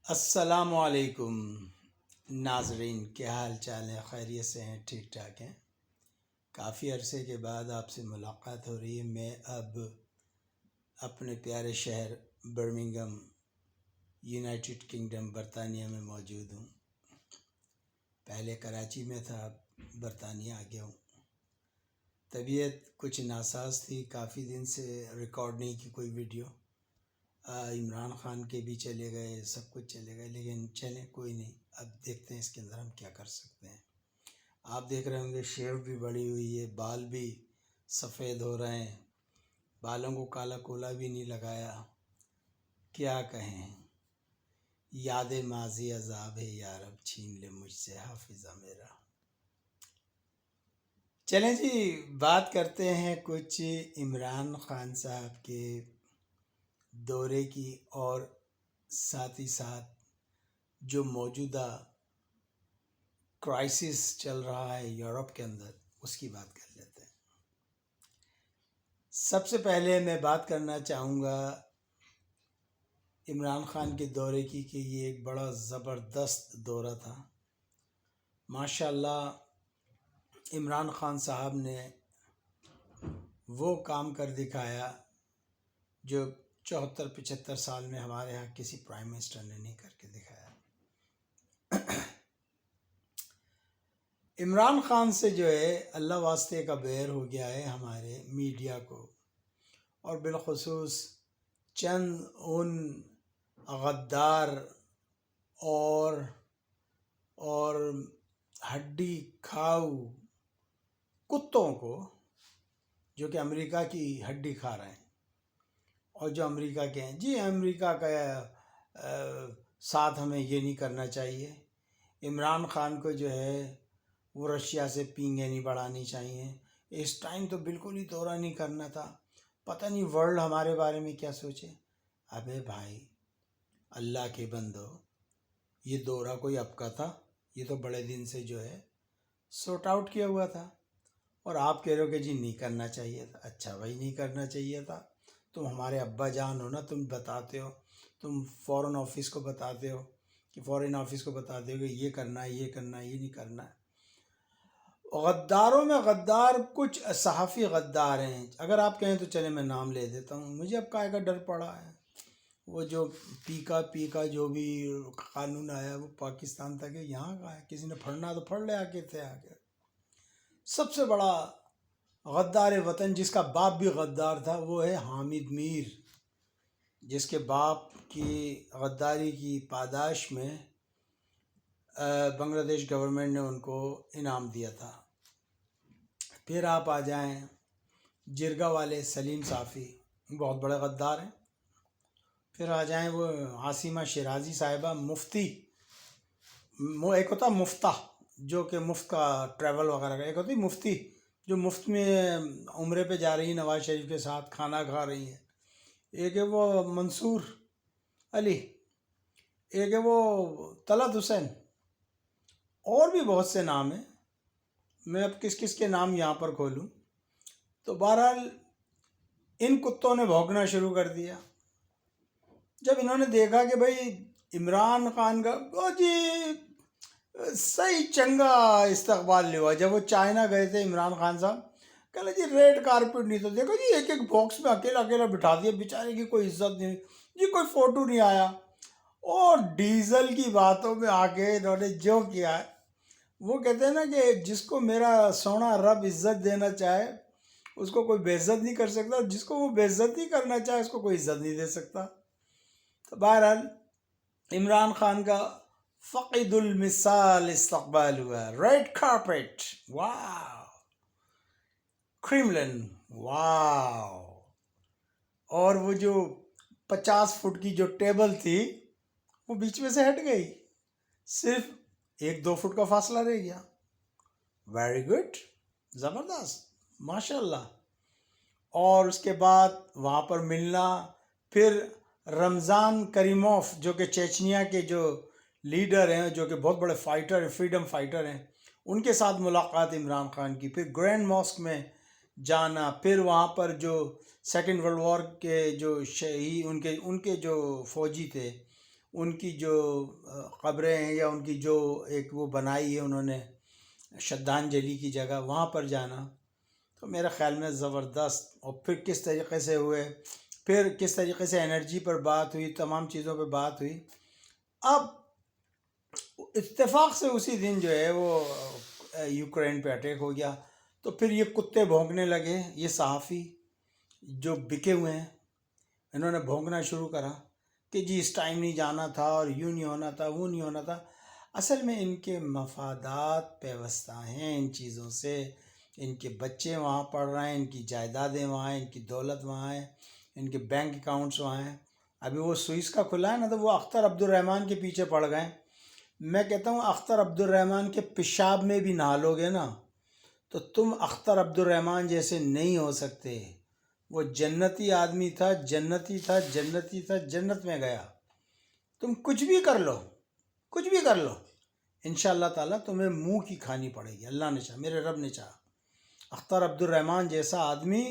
السلام علیکم ناظرین، کیا حال چال ہے؟ خیریت سے ہیں؟ ٹھیک ٹھاک ہیں؟ کافی عرصے کے بعد آپ سے ملاقات ہو رہی ہے۔ میں اب اپنے پیارے شہر برمنگھم، یونائٹڈ کنگڈم برطانیہ میں موجود ہوں۔ پہلے کراچی میں تھا، اب برطانیہ آ گیا ہوں۔ طبیعت کچھ ناساز تھی، کافی دن سے ریکارڈ نہیں کی کوئی ویڈیو۔ عمران خان کے بھی چلے گئے، سب کچھ چلے گئے، لیکن چلیں کوئی نہیں، اب دیکھتے ہیں اس کے اندر ہم کیا کر سکتے ہیں۔ آپ دیکھ رہے ہوں گے شیو بھی بڑی ہوئی ہے، بال بھی سفید ہو رہے ہیں، بالوں کو کالا کولا بھی نہیں لگایا۔ کیا کہیں، یاد ماضی عذاب ہے یارب، چھین لے مجھ سے حافظہ میرا۔ چلیں جی، بات کرتے ہیں کچھ عمران خان صاحب کے دورے کی، اور ساتھ ہی ساتھ جو موجودہ کرائسس چل رہا ہے یورپ کے اندر، اس کی بات کر لیتے ہیں۔ سب سے پہلے میں بات کرنا چاہوں گا عمران خان کے دورے کی، کہ یہ ایک بڑا زبردست دورہ تھا۔ ماشاءاللہ عمران خان صاحب نے وہ کام کر دکھایا جو 74-75 سال میں ہمارے ہاں کسی پرائم منسٹر نے نہیں کر کے دکھایا۔ عمران خان سے جو ہے اللہ واسطے کا بیر ہو گیا ہے ہمارے میڈیا کو، اور بالخصوص چند ان غدار اور ہڈی کھاؤ کتوں کو، جو کہ امریکہ کی ہڈی کھا رہے ہیں، اور جو امریکہ کے ہیں۔ جی امریکہ کا ساتھ ہمیں یہ نہیں کرنا چاہیے، عمران خان کو جو ہے وہ رشیا سے پینگیں نہیں بڑھانی چاہیے، اس ٹائم تو بالکل ہی دورہ نہیں کرنا تھا، پتہ نہیں ورلڈ ہمارے بارے میں کیا سوچے۔ ابے بھائی، اللہ کے بندو، یہ دورہ کوئی اب کا تھا؟ یہ تو بڑے دن سے جو ہے سورٹ آؤٹ کیا ہوا تھا، اور آپ کہہ رہے ہو کہ جی نہیں کرنا چاہیے تھا۔ اچھا بھائی، نہیں کرنا چاہیے تھا، تم ہمارے ابا جان ہو نا، تم بتاتے ہو، تم فورن آفس کو بتاتے ہو کہ یہ کرنا ہے، یہ کرنا ہے، یہ نہیں کرنا ہے۔ غداروں میں غدار کچھ صحافی غدار ہیں، اگر آپ کہیں تو چلے میں نام لے دیتا ہوں، مجھے اب کائے کا ڈر پڑا ہے۔ وہ جو پی کا جو بھی قانون آیا وہ پاکستان تک ہے، یہاں کا ہے، کسی نے پڑھنا تو پڑھ لے آ کے۔ سب سے بڑا غدار وطن جس کا باپ بھی غدار تھا وہ ہے حامد میر، جس کے باپ کی غداری کی پاداش میں بنگلہ دیش گورنمنٹ نے ان کو انعام دیا تھا۔ پھر آپ آ جائیں جرگا والے سلیم صافی، بہت بڑے غدار ہیں۔ پھر آ جائیں وہ عاصمہ شیرازی صاحبہ، مفتی، وہ ایک ہوتا مفتہ جو کہ مفت کا ٹریول وغیرہ کا، ایک ہوتی مفتی جو مفت میں عمرے پہ جا رہی ہیں نواز شریف کے ساتھ، کھانا کھا رہی ہیں۔ ایک ہے وہ منصور علی، ایک ہے وہ طلعت حسین، اور بھی بہت سے نام ہیں، میں اب کس کس کے نام یہاں پر کھولوں۔ تو بہرحال ان کتوں نے بھونکنا شروع کر دیا جب انہوں نے دیکھا کہ بھائی عمران خان کا جی صحیح چنگا استقبال ہوا۔ جب وہ چائنا گئے تھے عمران خان صاحب، کہنا جی ریڈ کارپٹ نہیں، تو دیکھو جی ایک ایک باکس میں اکیلا اکیلا بٹھا دیا، بیچارے کی کوئی عزت نہیں جی، کوئی فوٹو نہیں آیا۔ اور ڈیزل کی باتوں میں آ کے انہوں نے جو کیا ہے، وہ کہتے ہیں نا کہ جس کو میرا سونا رب عزت دینا چاہے اس کو کوئی بے عزت نہیں کر سکتا، اور جس کو وہ بے عزت نہیں کرنا چاہے اس کو کوئی عزت نہیں دے سکتا۔ تو بہرحال عمران خان کا فقد المثال استقبال ہوا، ریڈ کارپٹ، واو، کرملن، واو، اور وہ جو 50 فٹ کی جو ٹیبل تھی وہ بیچ میں سے ہٹ گئی، صرف 1-2 فٹ کا فاصلہ رہ گیا۔ ویری گڈ، زبردست، ماشاء اللہ۔ اور اس کے بعد وہاں پر ملنا، پھر رمضان کریموف جو کہ چیچنیا کے جو لیڈر ہیں، جو کہ بہت بڑے فائٹر ہیں، فریڈم فائٹر ہیں، ان کے ساتھ ملاقات عمران خان کی، پھر گرینڈ ماسک میں جانا، پھر وہاں پر جو سیکنڈ ورلڈ وار کے جو ان کے جو فوجی تھے ان کی جو قبریں ہیں یا ان کی جو ایک وہ بنائی ہے انہوں نے شردھانجلی کی جگہ، وہاں پر جانا تو میرے خیال میں زبردست. اور پھر کس طریقے سے ہوئے، پھر کس طریقے سے انرجی پر بات ہوئی، تمام چیزوں پہ بات ہوئی. اب اتفاق سے اسی دن جو ہے وہ یوکرین پہ اٹیک ہو گیا. تو پھر یہ کتے بھونکنے لگے، یہ صحافی جو بکے ہوئے ہیں انہوں نے بھونکنا شروع کرا کہ جی اس ٹائم نہیں جانا تھا اور یوں نہیں ہونا تھا، وہ نہیں ہونا تھا. اصل میں ان کے مفادات پیوستہ ہیں ان چیزوں سے. ان کے بچے وہاں پڑھ رہے ہیں، ان کی جائیدادیں وہاں ہیں، ان کی دولت وہاں ہے، ان کے بینک اکاؤنٹس وہاں ہیں. ابھی وہ سوئس کا کھلا ہے نا، تو وہ اختر عبد الرحمن کے پیچھے پڑ گئے. میں کہتا ہوں اختر عبد الرحمن کے پیشاب میں بھی نہا لو گے نا تو تم اختر عبد الرحمن جیسے نہیں ہو سکتے. وہ جنتی آدمی تھا، جنتی تھا، جنتی تھا، جنت میں گیا. تم کچھ بھی کر لو، کچھ بھی کر لو، انشاءاللہ تعالیٰ تمہیں منہ کی کھانی پڑے گی. اللہ نے چاہا، میرے رب نے چاہا. اختر عبد الرحمن جیسا آدمی،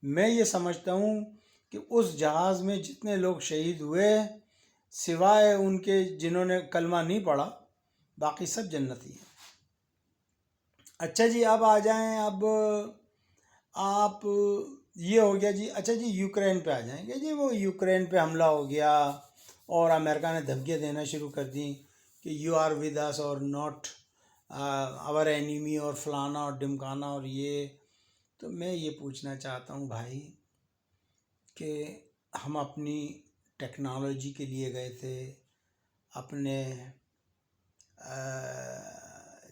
میں یہ سمجھتا ہوں کہ اس جہاز میں جتنے لوگ شہید ہوئے سوائے ان کے جنہوں نے کلمہ نہیں پڑھا، باقی سب جنتی ہیں. اچھا جی، اب آ جائیں. اب آپ یہ ہو گیا جی. اچھا جی، یوکرین پہ آ جائیں گے جی. وہ یوکرین پہ حملہ ہو گیا اور امریکہ نے دھمکیاں دینا شروع کر دیں کہ یو آر ود اس اور ناٹ اور اینیمی اور فلانا اور ڈمکانا اور یہ. تو میں یہ پوچھنا چاہتا ہوں بھائی کہ ہم اپنی ٹیکنالوجی کے لیے گئے تھے، اپنے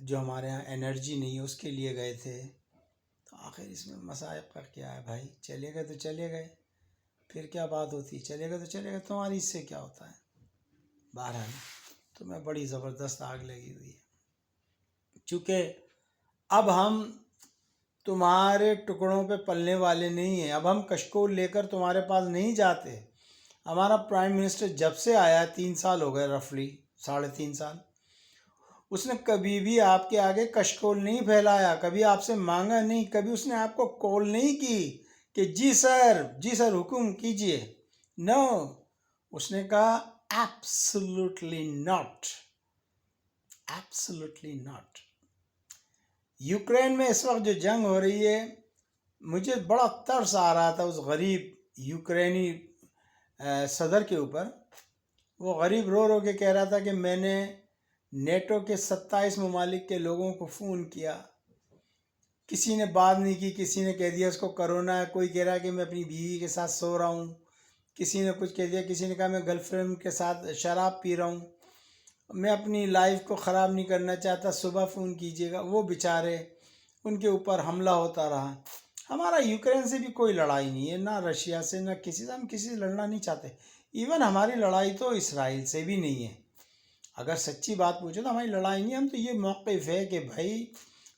جو ہمارے ہاں انرجی نہیں ہے اس کے لیے گئے تھے. تو آخر اس میں مصائب کا کیا ہے بھائی؟ چلے گئے تو چلے گئے، پھر کیا بات ہوتی؟ چلے گئے تو چلے گئے، تمہاری اس سے کیا ہوتا ہے؟ بہرحال تمہیں بڑی زبردست آگ لگی ہوئی ہے. چونکہ اب ہم تمہارے ٹکڑوں پہ پلنے والے نہیں ہیں. اب ہم کشکول لے کر تمہارے پاس نہیں جاتے. ہمارا پرائم منسٹر جب سے آیا 3 سال ہو گئے، رفلی 3.5 سال، اس نے کبھی بھی آپ کے آگے کشکول نہیں پھیلایا، کبھی آپ سے مانگا نہیں، کبھی اس نے آپ کو کال نہیں کی کہ جی سر، جی سر حکم کیجئے. نو، اس نے کہا absolutely not, absolutely not. Ukraine میں اس وقت جو جنگ ہو رہی ہے، مجھے بڑا ترس آ رہا تھا اس غریب یوکرینی صدر کے اوپر. وہ غریب رو رو کے کہہ رہا تھا کہ میں نے نیٹو کے 27 ممالک کے لوگوں کو فون کیا، کسی نے بات نہیں کی. کسی نے کہہ دیا اس کو کرونا ہے، کوئی کہہ رہا ہے کہ میں اپنی بیوی کے ساتھ سو رہا ہوں، کسی نے کچھ کہہ دیا، کسی نے کہا میں گرل فرینڈ کے ساتھ شراب پی رہا ہوں، میں اپنی لائف کو خراب نہیں کرنا چاہتا، صبح فون کیجیے گا. وہ بیچارے، ان کے اوپر حملہ ہوتا رہا. ہمارا یوکرین سے بھی کوئی لڑائی نہیں ہے، نہ رشیا سے، نہ کسی سے. ہم کسی سے لڑنا نہیں چاہتے. ایون ہماری لڑائی تو اسرائیل سے بھی نہیں ہے. اگر سچی بات پوچھو تو ہماری لڑائی نہیں. ہم تو یہ موقف ہے کہ بھائی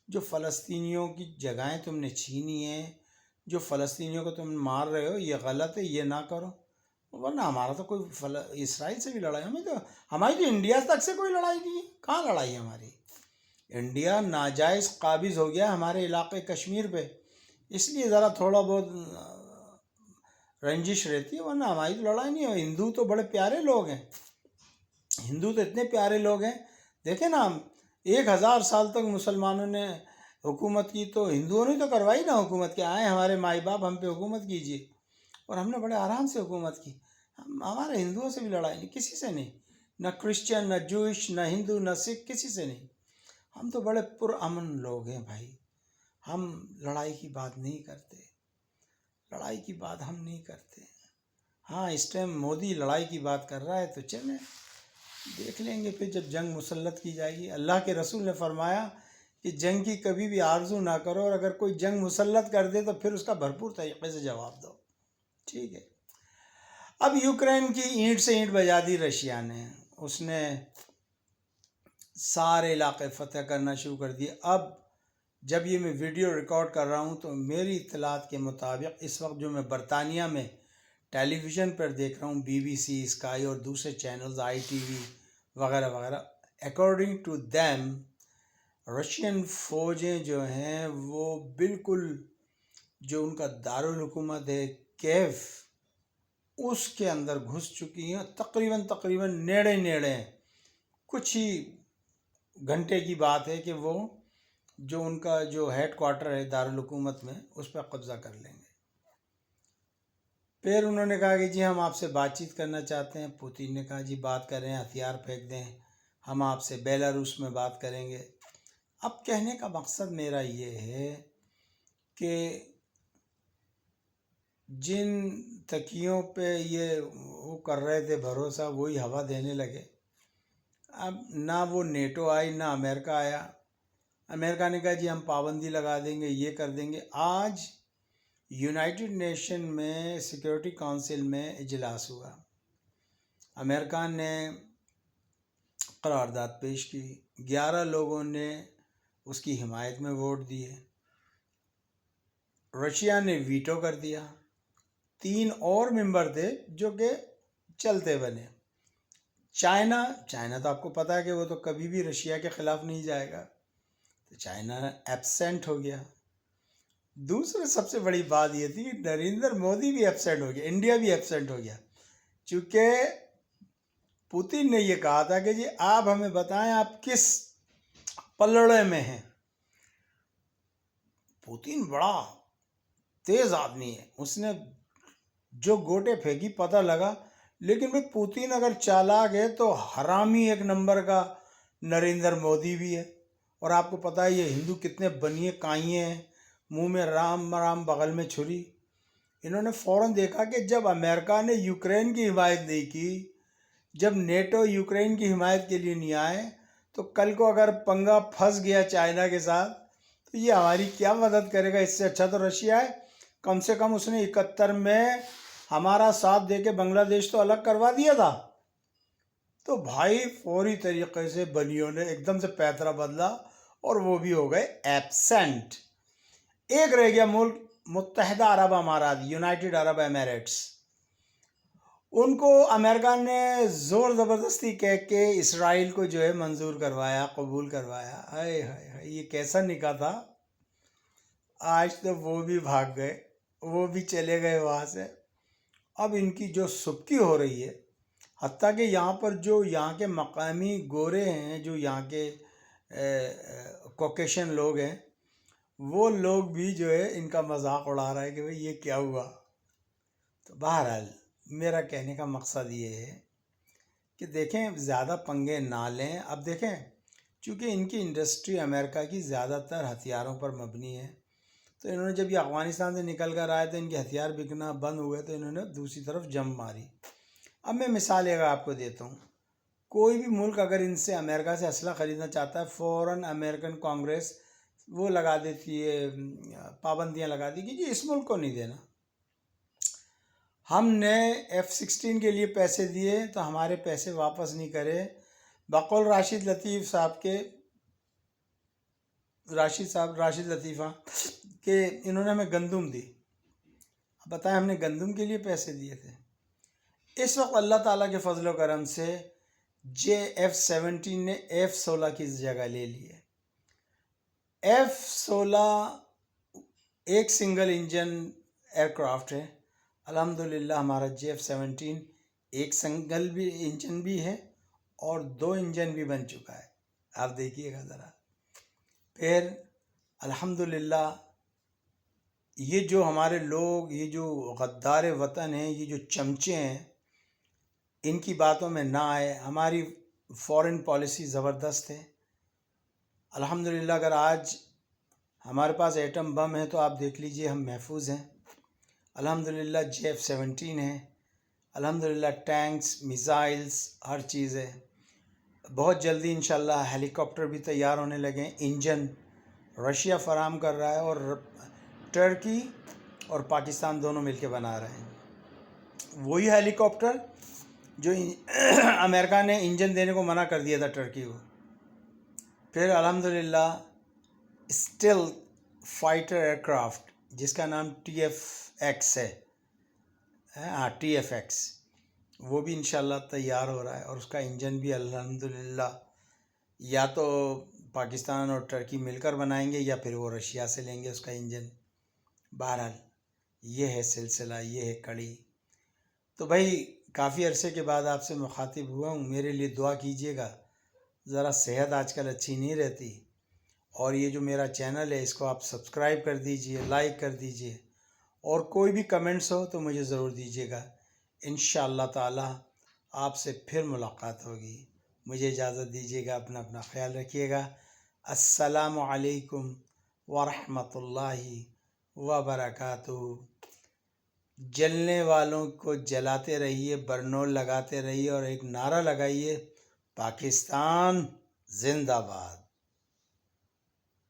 جو فلسطینیوں کی جگہیں تم نے چھینی ہیں، جو فلسطینیوں کو تم مار رہے ہو، یہ غلط ہے، یہ نہ کرو. ورنہ ہمارا تو کوئی اسرائیل سے بھی لڑائی، ہماری تو انڈیا تک سے کوئی لڑائی نہیں ہے. کہاں لڑائی ہے ہماری؟ انڈیا ناجائز قابض ہو گیا ہمارے علاقے کشمیر پہ، اس لیے ذرا تھوڑا بہت رنجش رہتی ہے، ورنہ ہماری تو لڑائی نہیں ہے. ہندو تو بڑے پیارے لوگ ہیں، ہندو تو اتنے پیارے لوگ ہیں. دیکھیں نا، ہم 1000 سال تک مسلمانوں نے حکومت کی، تو ہندوؤں نے تو کروائی نا حکومت، کہ آئیں ہمارے مائی باپ ہم پہ حکومت کیجیے، اور ہم نے بڑے آرام سے حکومت کی. ہمارے ہندوؤں سے بھی لڑائی نہیں، کسی سے نہیں، نہ کرسچن، نہ جوئش، نہ ہندو، نہ سکھ، کسی سے نہیں. ہم تو بڑے پرامن لوگ ہیں بھائی. ہم لڑائی کی بات نہیں کرتے، لڑائی کی بات ہم نہیں کرتے. ہاں اس ٹائم مودی لڑائی کی بات کر رہا ہے تو چلیں دیکھ لیں گے پھر جب جنگ مسلط کی جائے گی. اللہ کے رسول نے فرمایا کہ جنگ کی کبھی بھی آرزو نہ کرو، اور اگر کوئی جنگ مسلط کر دے تو پھر اس کا بھرپور طریقے سے جواب دو. ٹھیک ہے. اب یوکرین کی اینٹ سے اینٹ بجا دی رشیا نے. اس نے سارے علاقے فتح کرنا شروع کر دیے. اب جب یہ میں ویڈیو ریکارڈ کر رہا ہوں تو میری اطلاعات کے مطابق اس وقت جو میں برطانیہ میں ٹیلی ویژن پر دیکھ رہا ہوں، بی بی سی، اسکائی اور دوسرے چینلز، آئی ٹی وی وغیرہ وغیرہ، اکارڈنگ ٹو دیم رشین فوجیں جو ہیں وہ بالکل جو ان کا دارالحکومت ہے کیف، اس کے اندر گھس چکی ہیں، تقریباً نیڑے ہیں، کچھ ہی گھنٹے کی بات ہے کہ وہ جو ان کا جو ہیڈ کوارٹر ہے دارالحکومت میں اس پہ قبضہ کر لیں گے۔ پھر انہوں نے کہا کہ جی ہم آپ سے بات چیت کرنا چاہتے ہیں۔ پوتین نے کہا جی بات کریں، ہتھیار پھینک دیں، ہم آپ سے بیلاروس میں بات کریں گے۔ اب کہنے کا مقصد میرا یہ ہے کہ جن تکیوں پہ یہ وہ کر رہے تھے بھروسہ، وہی ہوا دینے لگے۔ اب نہ وہ نیٹو آئی نہ امریکہ آیا۔ امریکہ نے کہا جی ہم پابندی لگا دیں گے، یہ کر دیں گے۔ آج یونائٹڈ نیشن میں سیکیورٹی کونسل میں اجلاس ہوا، امریکہ نے قرارداد پیش کی، 11 لوگوں نے اس کی حمایت میں ووٹ دیے، رشیا نے ویٹو کر دیا، 3 اور ممبر تھے جو کہ چلتے بنے۔ چائنا تو آپ کو پتہ ہے کہ وہ تو کبھی بھی رشیا کے خلاف نہیں جائے گا، تو چائنا ایبسینٹ ہو گیا۔ دوسرے سب سے بڑی بات یہ تھی کہ نریندر مودی بھی ایبسینٹ ہو گیا، انڈیا بھی ایبسینٹ ہو گیا، چونکہ پوتین نے یہ کہا تھا کہ جی آپ ہمیں بتائیں آپ کس پلڑے میں ہیں۔ پوتین بڑا تیز آدمی ہے، اس نے جو گوٹے پھینکی پتہ لگا، لیکن بھئی پوتین اگر چالاک ہے تو حرامی ایک نمبر کا نریندر مودی بھی ہے۔ اور آپ کو پتہ ہے یہ ہندو کتنے بنیے کائیے ہیں، منہ میں رام رام بغل میں چھری۔ انہوں نے فوراً دیکھا کہ جب امریکہ نے یوکرین کی حمایت نہیں کی، جب نیٹو یوکرین کی حمایت کے لیے نہیں آئے، تو کل کو اگر پنگا پھنس گیا چائنا کے ساتھ تو یہ ہماری کیا مدد کرے گا؟ اس سے اچھا تو رشیا ہے، کم سے کم اس نے 71 میں ہمارا ساتھ دے کے بنگلہ دیش تو الگ کروا دیا تھا۔ تو بھائی فوری طریقے سے بنیوں نے ایک دم سے پیترا بدلا اور وہ بھی ہو گئے ایبسینٹ۔ ایک رہ گیا ملک متحدہ عرب امارات، یونائٹڈ عرب ایمریٹس۔ ان کو امریکہ نے زور زبردستی کہہ کے اسرائیل کو جو ہے منظور کروایا، قبول کروایا۔ ہائے ہائے ہائے، یہ کیسا نکاح تھا! آج تو وہ بھی بھاگ گئے، وہ بھی چلے گئے وہاں سے۔ اب ان کی جو سبکی ہو رہی ہے، حتیٰ کہ یہاں پر جو یہاں کے مقامی گورے ہیں، جو یہاں کے کوکیشن لوگ ہیں، وہ لوگ بھی جو ہے ان کا مذاق اڑا رہا ہے کہ بھئی یہ کیا ہوا۔ تو بہرحال میرا کہنے کا مقصد یہ ہے کہ دیکھیں زیادہ پنگے نہ لیں۔ اب دیکھیں چونکہ ان کی انڈسٹری امریکہ کی زیادہ تر ہتھیاروں پر مبنی ہے، تو انہوں نے جب یہ افغانستان سے نکل کر آئے تو ان کے ہتھیار بکنا بند ہوئے، تو انہوں نے دوسری طرف جم ماری۔ اب میں مثال ایک آپ کو دیتا ہوں، کوئی بھی ملک اگر ان سے امریکہ سے اسلحہ خریدنا چاہتا ہے، فوراً امریکن کانگریس وہ لگا دیتی ہے، پابندیاں لگا دی کہ جی اس ملک کو نہیں دینا۔ ہم نے F-16 کے لیے پیسے دیے تو ہمارے پیسے واپس نہیں کرے۔ بقول راشد لطیفہ کہ انہوں نے ہمیں گندم دی۔ بتائیں ہم نے گندم کے لیے پیسے دیے تھے؟ اس وقت اللہ تعالیٰ کے فضل و کرم سے F-17 نے F-16 کی جگہ لے لی ہے۔ F-16 ایک سنگل انجن ایئرکرافٹ ہے۔ الحمدللہ ہمارا F-17 ایک سنگل بھی انجن بھی ہے اور 2 انجن بھی بن چکا ہے۔ آپ دیکھیے گا ذرا۔ پھر الحمدللہ یہ جو ہمارے لوگ، یہ جو غدار وطن ہیں، یہ جو چمچے ہیں، ان کی باتوں میں نہ آئے۔ ہماری فورن پالیسی زبردست ہے الحمدللہ۔ اگر آج ہمارے پاس ایٹم بم ہے تو آپ دیکھ لیجئے ہم محفوظ ہیں الحمدللہ۔ F-17 ہے الحمدللہ، ٹینکس، میزائلز، ہر چیز ہے۔ بہت جلدی انشاءاللہ ہیلی کاپٹر بھی تیار ہونے لگے ہیں۔ انجن رشیا فراہم کر رہا ہے اور ٹرکی اور پاکستان دونوں مل کے بنا رہے ہیں۔ وہی ہیلی کاپٹر جو امریکہ نے انجن دینے کو منع کر دیا تھا ٹرکی کو۔ پھر الحمدللہ اسٹیلتھ فائٹر ایئرکرافٹ جس کا نام TF-X ہے، TF-X، وہ بھی انشاءاللہ تیار ہو رہا ہے اور اس کا انجن بھی الحمدللہ یا تو پاکستان اور ٹرکی مل کر بنائیں گے یا پھر وہ رشیا سے لیں گے اس کا انجن۔ بہرحال یہ ہے سلسلہ، یہ ہے کڑی۔ تو بھائی کافی عرصے کے بعد آپ سے مخاطب ہوا ہوں، میرے لیے دعا کیجیے گا، ذرا صحت آج کل اچھی نہیں رہتی، اور یہ جو میرا چینل ہے اس کو آپ سبسکرائب کر دیجئے، لائک کر دیجئے، اور کوئی بھی کمنٹس ہو تو مجھے ضرور دیجیے گا۔ انشاءاللہ تعالی آپ سے پھر ملاقات ہوگی۔ مجھے اجازت دیجیے گا، اپنا خیال رکھیے گا۔ السلام علیکم ورحمۃ اللہ وبرکاتہ۔ جلنے والوں کو جلاتے رہیے، برنول لگاتے رہیے، اور ایک نعرہ لگائیے، پاکستان زندہ باد۔